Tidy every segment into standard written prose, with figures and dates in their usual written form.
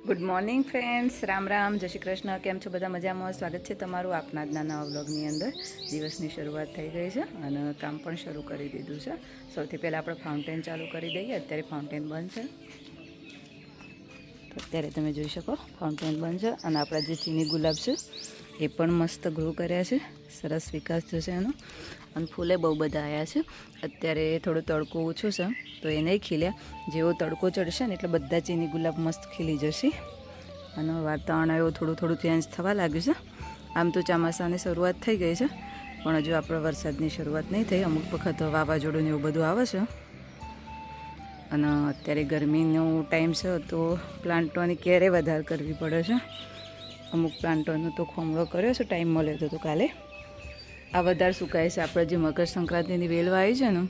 Good morning friends, Ram Ram, જય શ્રી કૃષ્ણ. કેમ છો બધા? મજામાં? સ્વાગત છે તમારું આપના આજના નવા વ્લોગની અંદર. દિવસની શરૂઆત થઈ ગઈ છે અને કામ પણ શરૂ કરી દીધું છે. સૌથી પહેલાં આપણે ફાઉન્ટેન ચાલુ કરી દઈએ. અત્યારે ફાઉન્ટેન બંધ છે, તો અત્યારે તમે જોઈ શકો ફાઉન્ટેન બંધ છે. અને આપણા જે ચીની ગુલાબ છે એ પણ મસ્ત ગ્રો કર્યા છે, સરસ વિકાસ થશે એનો. અને ફૂલે બહુ બધા આવ્યા છે. અત્યારે થોડો તડકો ઓછો છે તો એ નહીં ખીલ્યા. જેવો તડકો ચડશે ને એટલે બધા ચીની ગુલાબ મસ્ત ખીલી જશે. અને વાતાવરણ એવું થોડું થોડું ચેન્જ થવા લાગ્યું છે. આમ તો ચોમાસાની શરૂઆત થઈ ગઈ છે, પણ હજુ આપણે વરસાદની શરૂઆત નહીં થઈ. અમુક વખત વાવાઝોડું ને એવું બધું આવે છે. અને અત્યારે ગરમીનો ટાઈમ છે તો પ્લાન્ટોની કેરે વધારે કરવી પડે છે. અમુક પ્લાન્ટોનો તો ખોમળો કર્યો છે, ટાઈમ મળે તો કાલે. આ વધારે સુકાય છે. આપણે જે મકર સંક્રાંતિની વેલવા આવી છે ને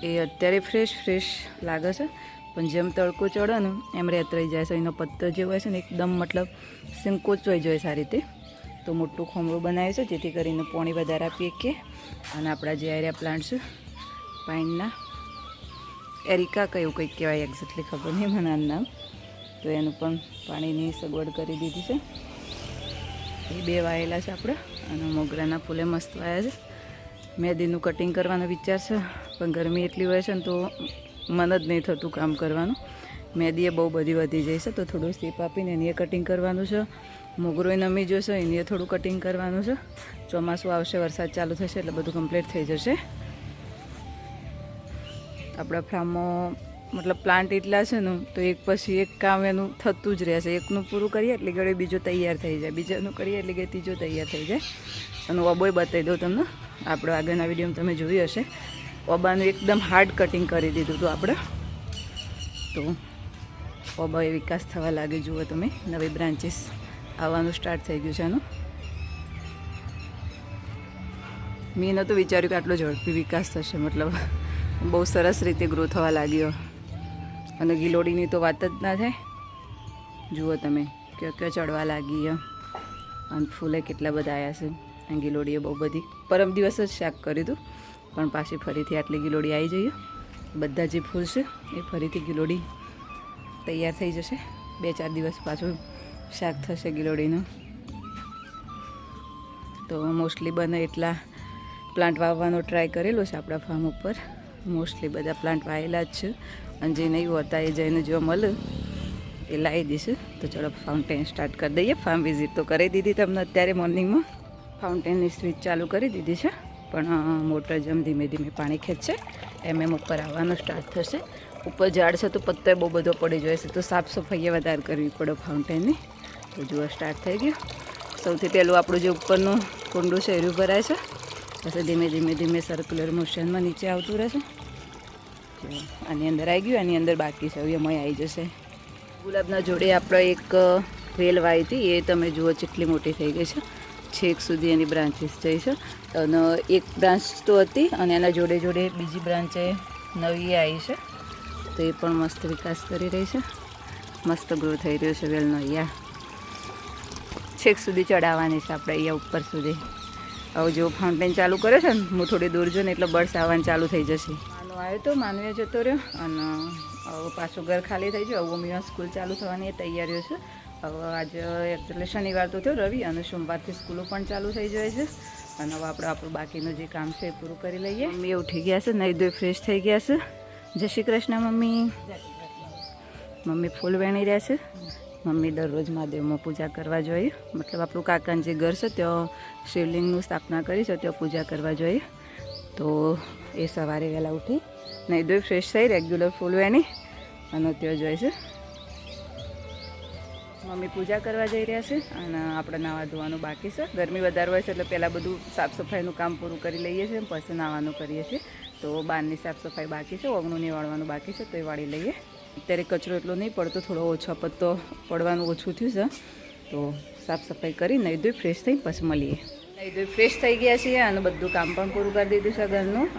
એ અત્યારે ફ્રેશ લાગે છે, પણ જેમ તડકો ચડે ને એમ રેતરાઈ જાય છે. એનો પત્તો જે હોય છે ને એકદમ મતલબ સંકોચાઈ જાય સારી રીતે. તો મોટું ખોમળું બનાવ્યું છે જેથી કરીને પાણી વધારે આપીએ કે. અને આપણા જે એરિયા પ્લાન્ટ છે પાઇનના એરિકા કયું કંઈક કહેવાય, એક્ઝેક્ટલી ખબર નહીં મને નામ. તો એનું પણ પાણીની સગવડ કરી દીધી છે. એ બે વાયેલા છે આપણે. અને મોગરાના ફૂલે મસ્ત વાયા છે. મહેંદીનું કટિંગ કરવાનો વિચાર છે, પણ ગરમી એટલી હોય છે ને તો મન જ નહીં થતું કામ કરવાનું. મહેંદી એ બહુ બધી વધી જાય છે, તો થોડું શેપ આપીને એની કટિંગ કરવાનું છે. મોગરો નમી જશે, એની થોડું કટિંગ કરવાનું છે. ચોમાસું આવશે, વરસાદ ચાલુ થશે એટલે બધું કમ્પ્લીટ થઈ જશે. આપણા ફાર્મમાં મતલબ પ્લાન્ટ એટલા છે ને તો એક પછી એક કામ એનું થતું જ રહેશે. એકનું પૂરું કરીએ એટલે ઘરે બીજો તૈયાર થઈ જાય, બીજાનું કરીએ એટલે કે ત્રીજો તૈયાર થઈ જાય. અને ઓબોય બતાવી દઉં તમને. આપણે આગળના વિડીયોમાં તમે જોયું હશે, ઓબાનું એકદમ હાર્ડ કટિંગ કરી દીધું હતું આપણે. તો ઓબા એ વિકાસ થવા લાગે. જુઓ તમે, નવી બ્રાન્ચીસ આવવાનું સ્ટાર્ટ થઈ ગયું છે એનું. મેં નહોતું વિચાર્યું કે આટલો ઝડપી વિકાસ થશે. મતલબ બહુ સરસ રીતે ગ્રો થવા લાગ્યો. અને ગિલોડીની તો વાત જ ના થાય. જુઓ તમે, ક્યાં ચડવા લાગી. અને ફૂલે કેટલા બધા આવ્યા છે. અને ગિલોડીએ બહુ બધી પરમ દિવસ જ શાક કર્યું હતું, પણ પાછી ફરીથી આટલી ગિલોડી આવી જઈએ. બધા જે ફૂલ છે એ ફરીથી ગિલોડી તૈયાર થઈ જશે. 2-4 દિવસ પાછું શાક થશે ગિલોડીનું. તો મોસ્ટલી બને એટલા પ્લાન્ટ વાવવાનો ટ્રાય કરેલો છે આપણા ફાર્મ ઉપર. મોસ્ટલી બધા પ્લાન્ટ વાવેલા જ છે. અને જે નહીં હોતા એ જઈને જો મળે એ લાવી દઈશું. તો ચલો ફાઉન્ટેન સ્ટાર્ટ કરી દઈએ. ફાર્મ વિઝિટ તો કરી દીધી તમને અત્યારે મોર્નિંગમાં. ફાઉન્ટેનની સ્વિચ ચાલુ કરી દીધી છે, પણ મોટર જેમ ધીમે ધીમે પાણી ખેંચશે એમ ઉપર આવવાનું સ્ટાર્ટ થશે. ઉપર ઝાડ છે તો પથ્થર બહુ બધો પડી જાય છે, તો સાફ સફાઈ વધારે કરવી પડે ફાઉન્ટેનની. તો જુઓ સ્ટાર્ટ થઈ ગયું. સૌથી પહેલું આપણું જે ઉપરનું કુંડું છે એરું ભરાય છે, પછી ધીમે ધીમે સર્ક્યુલર મોશનમાં નીચે આવતું રહેશે. આની અંદર આવી ગયું, આની અંદર બાકી છે, એમાં આવી જશે. ગુલાબના જોડે આપણે એક વેલ વાવી હતી, એ તમે જુઓ કેટલી મોટી થઈ ગઈ છે. છેક સુધી એની બ્રાન્ચીસ જઈ છે. અને એક બ્રાન્ચ તો હતી અને એના જોડે જોડે બીજી બ્રાન્ચે નવી આવી છે. તો એ પણ મસ્ત વિકાસ કરી રહી છે. મસ્ત ગ્રો થઈ રહ્યો છે વેલનો. અહીંયા છેક સુધી ચડાવવાની છે આપણે, અહીંયા ઉપર સુધી. હવે જેવો ફાઉન્ટેન ચાલુ કરે છે ને, હું થોડી દૂર જોઉં ને એટલે બર્ડ્સ આવવાનું ચાલુ થઈ જશે. માનો આવ્યો તો માનવીએ જતો રહ્યો અને હવે પાછું ઘર ખાલી થઈ ગયું. હવે મમ્મીમાં સ્કૂલ ચાલુ થવાની તૈયારીઓ છે. હવે આજે એકચ્યુઅલી શનિવાર તો થયો રવિ, અને સોમવારથી સ્કૂલો પણ ચાલુ થઈ જાય છે. અને હવે આપણું બાકીનું જે કામ છે એ પૂરું કરી લઈએ. મમ્મી ઉઠી ગયા છે, નહીં ધોઈ ફ્રેશ થઈ ગયા છે. જય શ્રી કૃષ્ણ મમ્મી. મમ્મી ફૂલ વેણી રહ્યા છે. મમ્મી દરરોજ મહાદેવમાં પૂજા કરવા જોઈએ. મતલબ આપણું કાકાનું જે ઘર છે ત્યાં શિવલિંગનું સ્થાપના કરી છે, ત્યાં પૂજા કરવા જોઈએ. તો એ સવારે વહેલા ઉઠી નહીં ધોઈ ફ્રેશ થઈ રેગ્યુલર ફૂલ વેણી અને ત્યાં જોઈએ છે. મમ્મી પૂજા કરવા જઈ રહ્યા છે અને આપણે નાવા ધોવાનું બાકી છે. ગરમી વધારે હોય છે એટલે પહેલાં બધું સાફ સફાઈનું કામ પૂરું કરી લઈએ છીએ, પછી નાવાનું કરીએ છીએ. તો બહારની સાફ સફાઈ બાકી છે, ઓગણું નહીં વાળવાનું બાકી છે, તો એ વાળી લઈએ. અત્યારે કચરો એટલો નહીં પડતો, થોડો ઓછો પત્તો પડવાનું ઓછું થયું છે. તો સાફ સફાઈ કરી નહીં ધોઈ ફ્રેશ થઈ પછી મળીએ. નહીં ધોઈ ફ્રેશ થઈ ગયા છીએ અને બધું કામ પણ પૂરું કરી દીધું છે ઘરનું.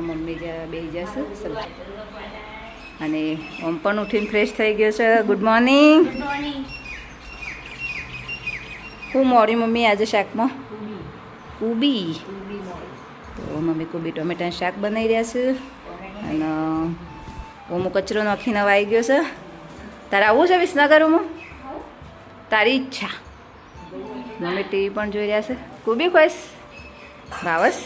મમ્મી જ્યાં બે જશે અને ઓમ પણ ઉઠીને ફ્રેશ થઈ ગયો છે. Good morning. હું મોડી મમ્મી આજે શાકમાં કુબી. તો મમ્મી કુબી ટોમેટાનું શાક બનાવી રહ્યા છે. અને હું કચરો નાખીને આવી ગયો છે. તારે આવું છે વિસનગરમાં? તારી ઈચ્છા. મમ્મી ટીવી પણ જોઈ રહ્યા છે. કુબી ખુશ ભાવસ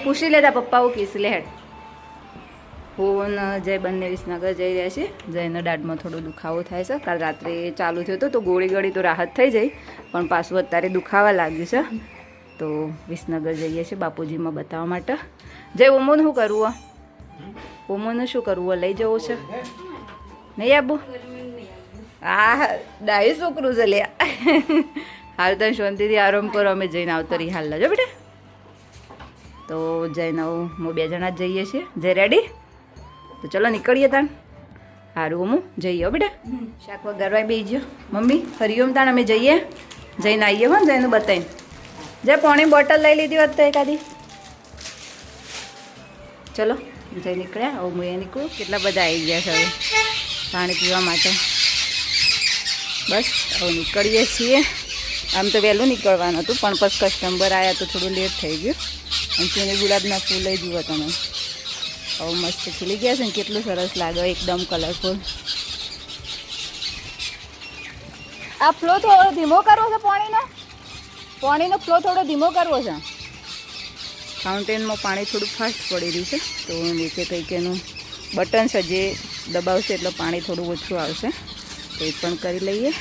પૂછી લેતા પપ્પા હું કીશ લે હેડ. હું જય બંને વિસનગર જઈ રહ્યા છીએ. જયના દાઢમાં થોડો દુખાવો થાય છે. કાલ રાત્રે ચાલુ થયો હતો તો ગોળી ગળી તો રાહત થઈ જાય, પણ પાછું અત્યારે દુખાવા લાગ્યું છે. તો વિસનગર જઈએ છીએ બાપુજીમાં બતાવવા માટે. જય ઓમોનું શું કરવું? ઓમોનું શું કરવું? લઈ જવું છે નહીં આબુ? હા ડાયું છોકરું છે લે. હાલ તો શાંતિથી આરામ કરો, અમે જઈને આવતો રહી હાલ લાજો બેટા. તો જઈને હું 2 જણા જ જઈએ છીએ. જય રેડી? તો ચલો નીકળીએ તાણ. સારું હું જઈએ બેટા. શાક વગારવા બેસજો મમ્મી. હરિઓમ તાણ અમે જઈએ. જઈને આવીએ હો જઈને બતાવીને. જય પાણી બોટલ લઈ લીધી હોત તો એકાદી. ચલો જઈ નીકળ્યા. હવે હું એ નીકળું. કેટલા બધા આવી ગયા છે હવે પાણી પીવા માટે. બસ હવે નીકળીએ છીએ. આમ તો વહેલું નીકળવાનું હતું, પણ પછી કસ્ટમર આવ્યા તો થોડું લેટ થઈ ગયું. અને ચીની ગુલાબના ફૂલ લઈ જુઓ તમે. હવે મસ્ત ખીલી ગયા છે ને, કેટલું સરસ લાગે એકદમ કલરફુલ. આ ફ્લો થોડો ધીમો કરવો છે પાણીનો. પાણીનો ફ્લો થોડો ધીમો કરવો છે. ફાઉન્ટેનમાં પાણી થોડું ફાસ્ટ પડી રહ્યું છે, તો નીચે કંઈક એનું બટન છે જે દબાવશે એટલે પાણી થોડું ઓછું આવશે. તો એ પણ કરી લઈએ.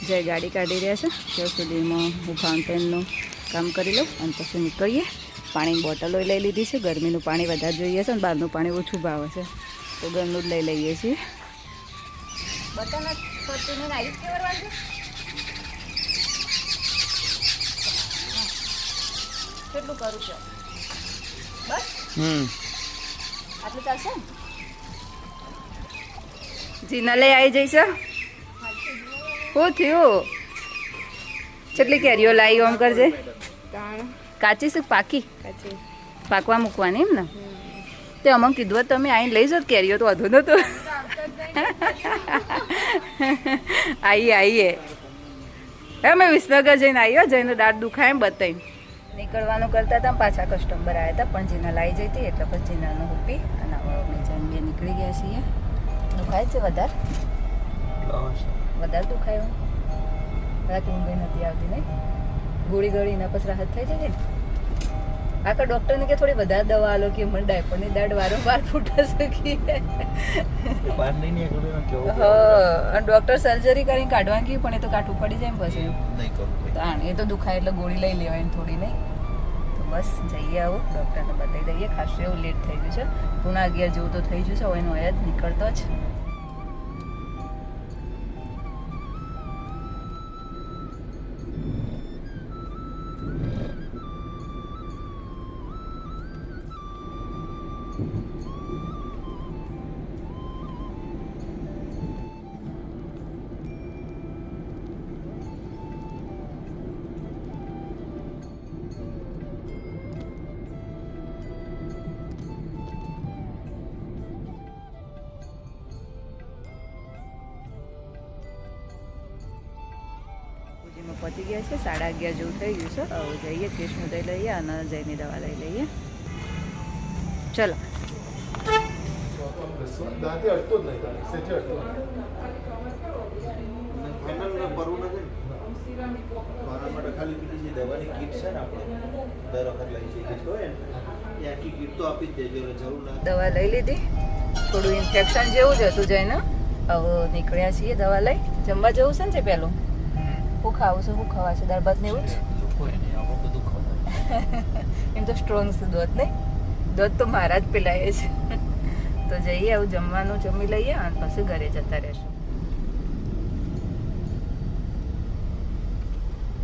જે ગાડી કાઢી રહ્યા છે ત્યાં સુધીમાં હું ફાઉન્ટેનનું કામ કરી લઉં અને પછી નીકળીએ. પાણીની બોટલો લઈ લીધી છે. ગરમીનું પાણી વધારે જોઈએ છે અને બહારનું પાણી ઓછું ભાવે છે, તો ઘરનું જ લઈ લઈએ છીએ. બટન કેટલું કરું છું? બસ આટલું ચાલશે. જીના લઈ આવી જઈશ. શું થયું? કેટલી કેરીઓ લાવી આમ કરજે. કાચી છે પાકી? પાકવા મૂકવાની એમ ને? તે અમને કીધું તમે આવીને લઈ જાઓ કેરીઓ તો વધુ નહોતું. આવીએ અમે વિસનગર જઈને આવ્યો. જઈને દાંત દુખાય એમ બતાવીને નીકળવાનું કરતા હતા. પાછા કસ્ટમર આવ્યા હતા, પણ જીના લાવી જઈ હતી એટલે પછી જીનાનું હુપી અને હવે અમે જઈને 2 નીકળી ગયા છીએ. દુખાય છે વધારે? વધારે દુખાયું? રાત ઊંઘ નથી આવતી નહીં? ગોળી ગળીને પછી રાહત થઈ જાય ને? આખા ડૉક્ટરને કે થોડી વધારે દવા આલો કે મને ડાયપરની દાઢ વારંવાર ફૂટે છે. હા, અને ડૉક્ટર સર્જરી કરીને કાઢવા ગયું, પણ એ તો કાઠું પડી જાય ને પછી. એ તો દુખાય એટલે ગોળી લઈ લેવાય થોડી નહીં. તો બસ જઈએ આવું ડૉક્ટરને બતાવી દઈએ. ખાસું એવું લેટ થઈ ગયું છે. 11:30 જેવું તો થઈ ગયું છે. હવે એનું જ નીકળતો જ. પહોંચી ગયા છે. 11:30 જેવું થઈ ગયું છે. હવે જઈએ કૃષ્ણોદય લઈએ અને જયની દવા લઈ લઈએ. ચલો. દવા લઈ લીધી. થોડું ઇન્ફેક્શન જેવું જ હતું જઈને. હવે નીકળ્યા છીએ દવા લઈ. જમવા જવું છે ને પેલું? શું ખાવું છે? શું ખવાશે? દાળ ભાત ને એવું જ? એમ તો સ્ટ્રોંગ છે દૂધ નહીં? દૂધ તો મારા જ પીલાય છે. તો જઈએ આવું જમવાનું જમી લઈએ અને પછી ઘરે જતા રહેશું.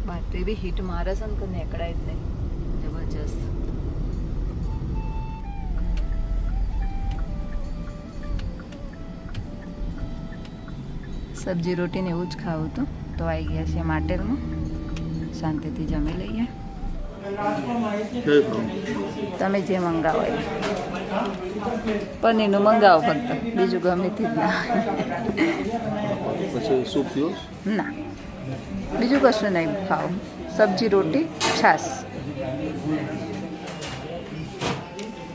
બાટરી બી હીટ મારે છે ને તો નીકળાય જ નહીં. જબરજસ્ત. સબ્જી રોટી ને એવું જ ખાવું હતું, તો આવી ગયા છે માટેલમાં. શાંતિથી જમી લઈએ. તમે જે મંગાવો એ. પનીરનું મંગાવો ફક્ત, બીજું ગમે તે જ ના. ના, બીજું કશું નહીં ખાઓ. સબ્જી રોટી છાશ.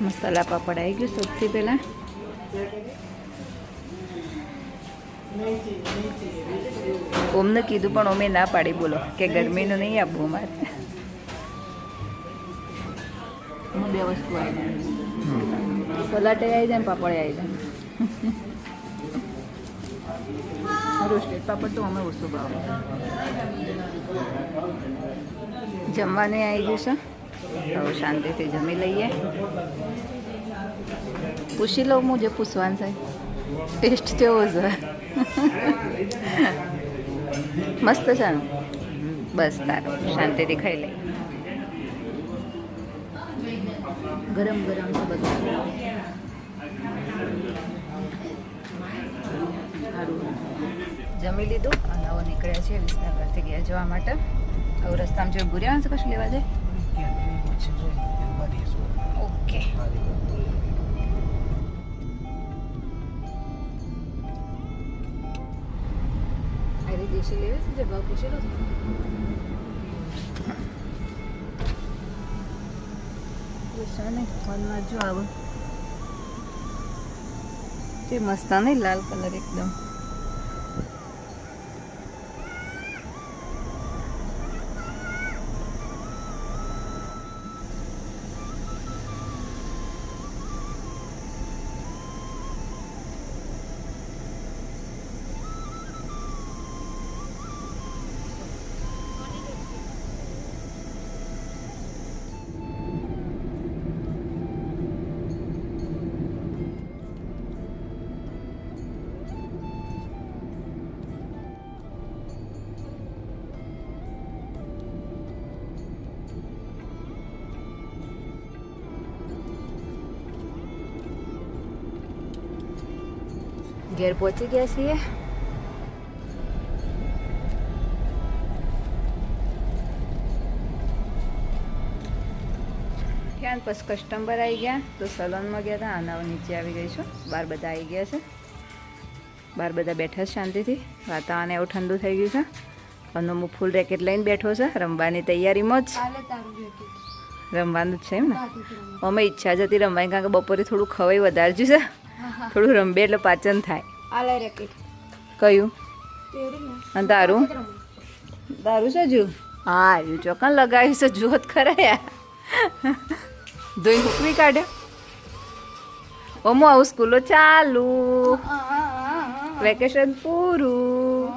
મસાલા પાપડ આવી ગયું સૌથી પહેલાં. ઓમને કીધું પણ ઓમે ના પાડી, બોલો કે ગરમીનું નહીં આપવું અમારે. બે વસ્તુ આવી જાય, સલાટે આવી જાય ને પાપડે આવી જાય. રોસ્ટેડ પાપડ તો અમે ઓછું ભાવે. જમવાનું આવી ગયું છે, હવે શાંતિથી જમી લઈએ. પૂછી લઉં હું જે પૂછવાનું છે. ટેસ્ટ કેવો છે? મસ્ત છે ને? બસ તારું શાંતિથી ખાઈ લઈએ. ગરમ ગરમ છે બધું. સારું જમી લીધું અને હવે નીકળ્યા છીએ વિસનગરથી ગયા જવા માટે. હવે રસ્તામાં જો ભૂર્યા છે કશું લેવા જાય. ઓકે અરે દેશી લેવી છે જે ભાવ પૂછેલો છે ફોનમાં જો આવું જે મસ્ત નહીં લાલ કલર એકદમ. ઘેર પહોંચી ગયા છીએ. ત્યાં પછી કસ્ટમર આવી ગયા તો સલોનમાં ગયા હતા. આના નીચે આવી ગઈ છું. બહાર બધા આવી ગયા છે. બહાર બધા બેઠા છે શાંતિથી. વાતાવરણ એવું ઠંડુ થઈ ગયું છે. અને હું ફૂલ રેકેટ લઈને બેઠો છે. રમવાની તૈયારીમાં જ. રમવાનું જ છે એમ ને? અમે ઈચ્છા જ હતી રમવાની, કારણ કે બપોરે થોડું ખવાઈ વધારજ્યું છે. થોડું રમબે એટલે પાચન થાય. કયું? અને તારું? તારું છે જુ? હા આવ્યું ચોકન લગાવ્યું છે. જોત ખરા યાર. ધોઈ હુકવી કાઢ્યો. ઓમો આવું સ્કૂલો ચાલુ, વેકેશન પૂરું.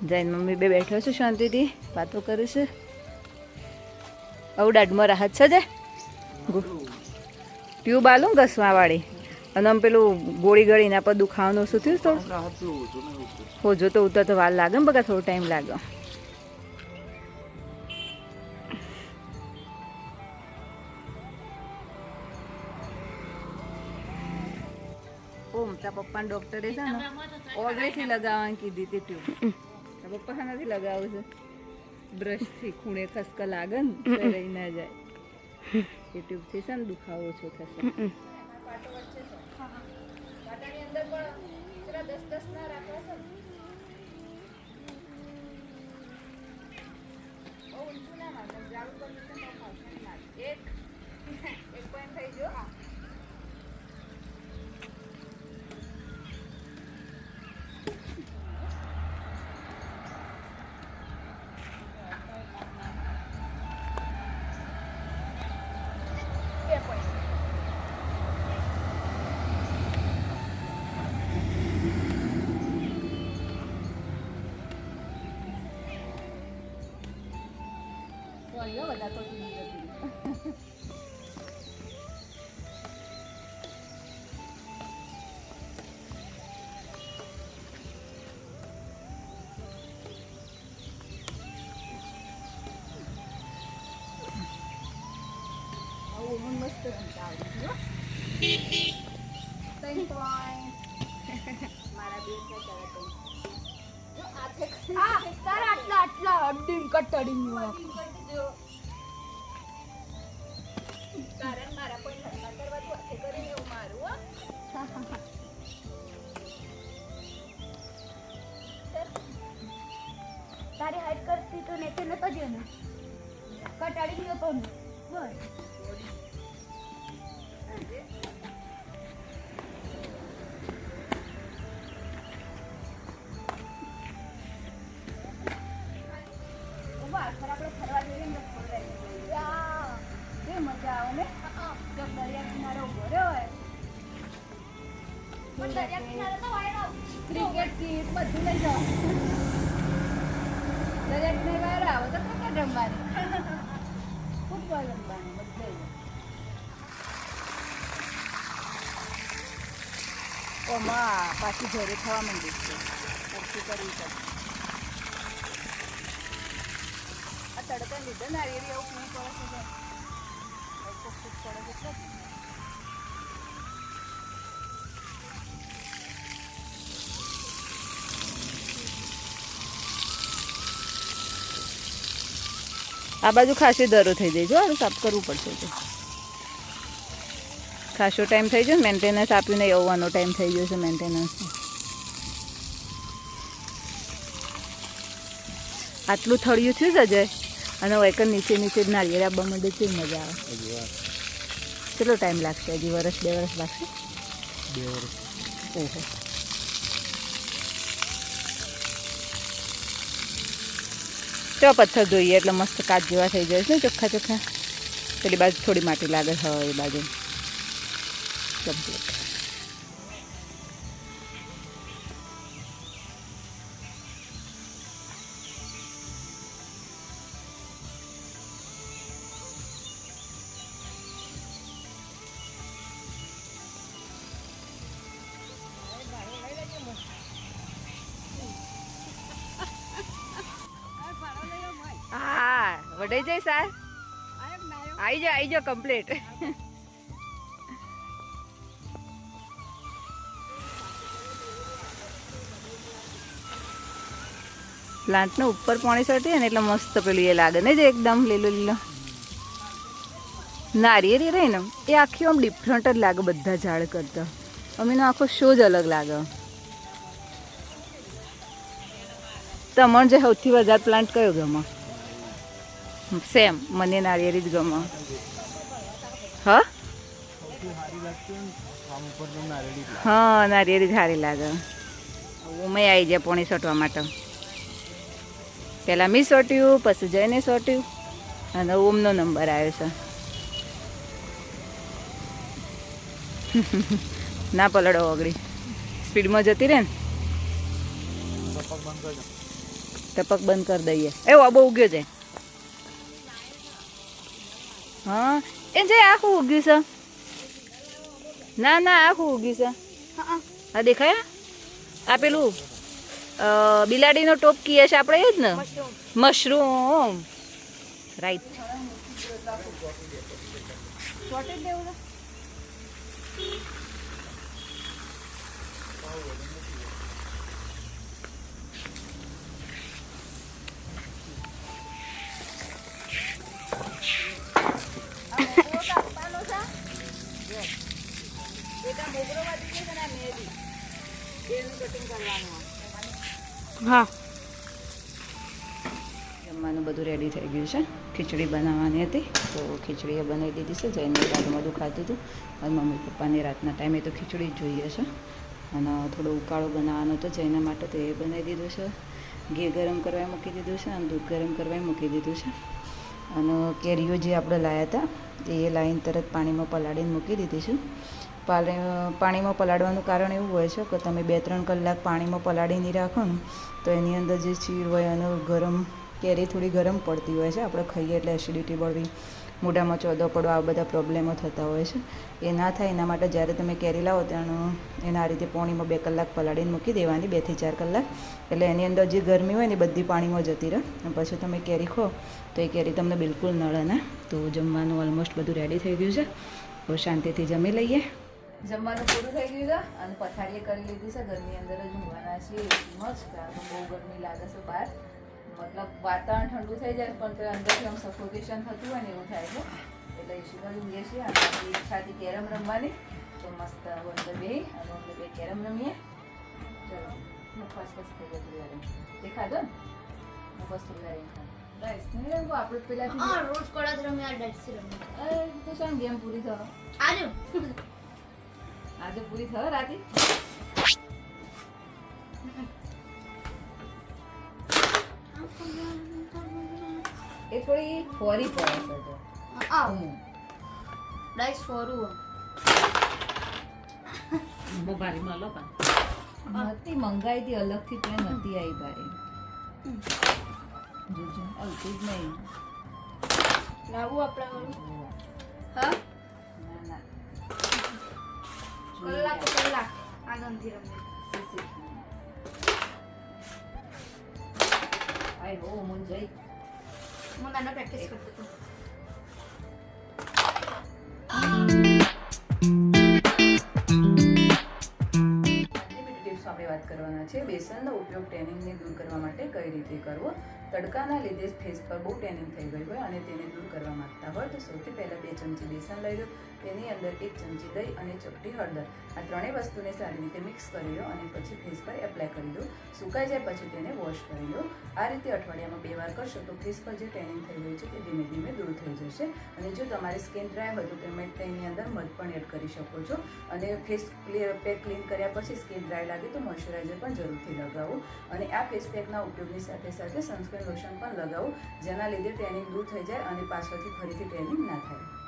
જઈને મમ્મી બે બેઠો છું શાંતિથી વાતો કરું છું. આવું દાઢમાં રાહત છે જે ટ્યુબ આલું ઘસવા વાળી. અને આમ પેલું ગોળી ગળી એના પર દુખાવાનું શું થયું થોડું હોજો તો ઉતર તો વાર લાગે ને બગા, થોડો ટાઈમ લાગે. ઓમ તારા પપ્પાને ડોક્ટરે છે ને ઓગળેથી લગાવવાની કીધી હતી ટ્યુબ. તારા પપ્પા નથી લગાવું છે બ્રશથી ખૂણે ખસકા લાગે ને તો રહી ના જાય. એ ટ્યુબથી છે ને દુખાવો ઓછો થશે. મસ્ત રમતા આવડે મારા બેન આટલા અડીન કટડીન કારણ મારા કોઈ ધંધા કરવા તો હાથે કરીને એવું મારું. તારી હાઈટ કરતી તો નેતે નતો જો ને કટાડી ગયો પણ બસ. ક્રિકેટ કીટ બધું લઈ જાઓ. દરેકને વાર આવો તો ક્રિકેટ રમવાની, ફૂટબોલ રમવાની બધે. ઓમાં પાછી ઘરે થવા માંડી છે. ઓછી કરવી પડે. આ તડકા લીધે નારિયેળી એવું નહીં પડે છે. પડે છે. આ બાજુ ખાસી દરો થઈ જાય જો સાફ કરવું પડશે. તો ખાસો ટાઈમ થઈ ગયો મેન્ટેનન્સ આપીને આવવાનો ટાઈમ થઈ ગયો છે મેન્ટેનન્સ. આટલું થળિયું થયું છે અજય અને વૈકલ નીચે નીચે નારિયેળ આવવા માંડે છે. મજા આવે. કેટલો ટાઈમ લાગશે? હજી વર્ષ 2 વર્ષ લાગશે. 2 વર્ષ. ઓહો. તો પથ્થર જોઈએ એટલે મસ્ત કાચ જેવા થઈ જાય છે ને ચોખ્ખા ચોખ્ખા. પેલી બાજુ થોડી માટી લાગે છે એ બાજુ કમ્પ્લીટ. હા વઢાઈ જાય સાર. આવી જાઓ કમ્પ્લીટ. પ્લાન્ટનો ઉપર પાણી છોટીએ ને એટલે મસ્ત પેલું એ લાગે ને જે એકદમ લીલો લીલો નારિયેળી રહી ને એ આખી આમ ડિફરન્ટ જ લાગે બધા ઝાડ કરતા. અમીનો આખો શો જ અલગ લાગે. તમારે જે સૌથી વધારે પ્લાન્ટ કયો ગમે? સેમ મને નારિયેળી જ ગમે. હા હા નારિયેળી જ સારી લાગે. મેં આવી જાય પોણી છોટવા માટે. પહેલાં મી સોટ્યું પછી જઈને સોટ્યું અને ઓમનો નંબર આવ્યો છે. ના પલડો ઓગળી સ્પીડમાં જતી રહે ને. ટપક બંધ કરી દઈએ. એવો બહુ ઉગ્યો છે. હા એ જે આખું ઉગ્યું છે. ના ના આખું ઉગ્યું છે. હા દેખાય. આ પેલું બિલાડીનો ટોપ કીએ છે આપણે એ જ ને. Mushroom right. હા જમવાનું બધું રેડી થઈ ગયું છે. ખીચડી બનાવવાની હતી તો ખીચડી એ બનાવી દીધી છે. જઈને દાદમાં દુખાતું હતું અને મમ્મી પપ્પાને રાતના ટાઈમે તો ખીચડી જ જોઈએ છે અને થોડો ઉકાળો બનાવવાનો હતો જેના માટે તો એ બનાવી દીધું છે. ઘી ગરમ કરવા મૂકી દીધું છે અને દૂધ ગરમ કરવા મૂકી દીધું છે. અને કેરીઓ જે આપણે લાવ્યા હતા એ લાવીને તરત પાણીમાં પલાળીને મૂકી દીધી છે. પાણીમાં પલાળવાનું કારણ એવું હોય છે કે તમે 2-3 કલાક પાણીમાં પલાળી નહીં રાખો ને તો એની અંદર જે ચીર હોય અને ગરમ કેરી થોડી ગરમ પડતી હોય છે. આપણે ખાઈએ એટલે એસિડિટી બળવી, મોઢામાં ચોદો પડવા આ બધા પ્રોબ્લેમો થતા હોય છે. એ ના થાય એના માટે જ્યારે તમે કેરી લાવો ત્યારે એના આ રીતે પાણીમાં 2 કલાક પલાળીને મૂકી દેવાની, 2 થી 4 કલાક. એટલે એની અંદર જે ગરમી હોય ને બધી પાણીમાં જતી રહે અને પછી તમે કેરી ખો તો એ કેરી તમને બિલકુલ નળે ના. તો જમવાનું ઓલમોસ્ટ બધું રેડી થઈ ગયું છે. તો શાંતિથી જમી લઈએ. જમવાનું પૂરું થઈ ગયું છે અને પથારીએ કરી લીધી છે. ઘરની અંદર જ ઊંઘવાના છીએ એસીમાં જ, કારણ કે બહુ ગરમી લાગે છે બહાર. મતલબ વાતાવરણ ઠંડુ થઈ જાય પણ તો અંદરથી આમ સફોકેશન થતું હોય ને એવું થાય છે. એટલે એસીમાં જ ઊંઘીએ છીએ. અને આપણી ઈચ્છાથી કેરમ રમવાની તો મસ્ત અંદર બે અને અંદર બે કેરમ રમીએ. ચલો મુખવાસ પછી થઈ જતું યારે દેખાતો ને મુખવાસ થોડી વાર બસ નહીં રમવું આપણે પેલાથી રોજ કોળા રમ્યા ડેટ્સી રમ્યા. તો શું ગેમ પૂરી થવા આજે પૂરી થયો રાતે. એ થોડી ફોરી પડે છે તો ડાઈસ ફોરું મોબાઈલમાં લો પણ હતી મંગાઈ હતી અલગથી તો નથી આવી બારી જોજો હલતી જ નહીં લાવું આપણા વાળું હા ના ના કલાક આનંદથી રમે આઈ હો મું જઈ હું નાના પ્રેક્ટિસ કરતો હતો ટિપ્સ આપણે વાત કરવાના છે બેસનનો ઉપયોગ ટેનિંગને દૂર કરવા માટે કઈ રીતે કરવો તડકાના લીધે ફેસ પર બહુ ટેનિંગ થઈ ગઈ હોય અને તેને દૂર કરવા માંગતા હોય તો સૌથી પહેલાં 2 ચમચી બેસન લઈ લો તેની અંદર 1 ચમચી દહીં અને ચપટી હળદર આ ત્રણેય વસ્તુને સારી રીતે મિક્સ કરી લો અને પછી ફેસ પર એપ્લાય કરી દો સુકાઈ જાય પછી તેને વોશ કરી લો આ રીતે અઠવાડિયામાં 2 વાર કરશો તો ફેસ પર જે ટેનિંગ થઈ ગઈ છે તે ધીમે ધીમે દૂર થઈ જશે અને જો તમારી સ્કિન ડ્રાય હોય તો તમે તેની અંદર મધ પણ એડ કરી શકો છો અને ફેસ પેક ક્લીન કર્યા પછી સ્કિન ડ્રાય લાગે તો મોઇશ્ચરાઇઝર પણ જરૂરથી લગાવો અને આ ફેસ પેકના ઉપયોગની સાથે સાથે સનસ્ક્રીન લોશન પણ લગાવો જેના લીધે ટેનિંગ દૂર થઈ જાય અને પાછળથી ફરીથી ટેનિંગ ના થાય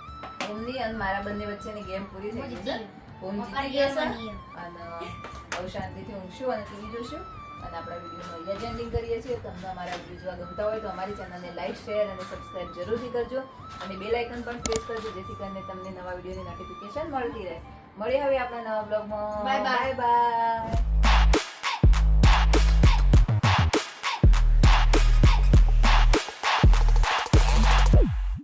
ઓમની અને મારા બંને વચ્ચેની ગેમ પૂરી થઈ ગઈ છે ઓમ જીતી ગયા છે અને હવે શાંતિથી ઊંઘશું અને ટીવી જોશું અને આપણા વિડીયોનો અહીંયા જ એન્ડિંગ કરીએ છીએ તમને અમારા વિડીયો જોવા ગમતા હોય તો અમારી ચેનલને લાઈક શેર અને સબસ્ક્રાઇબ જરૂરથી કરજો અને બેલ આઇકન પણ પ્રેસ કરજો જેથી કરીને તમને નવા વિડીયોની નોટિફિકેશન મળતી રહે મળીએ હવે આપણા નવા બ્લોગમાં બાય બાય. બાય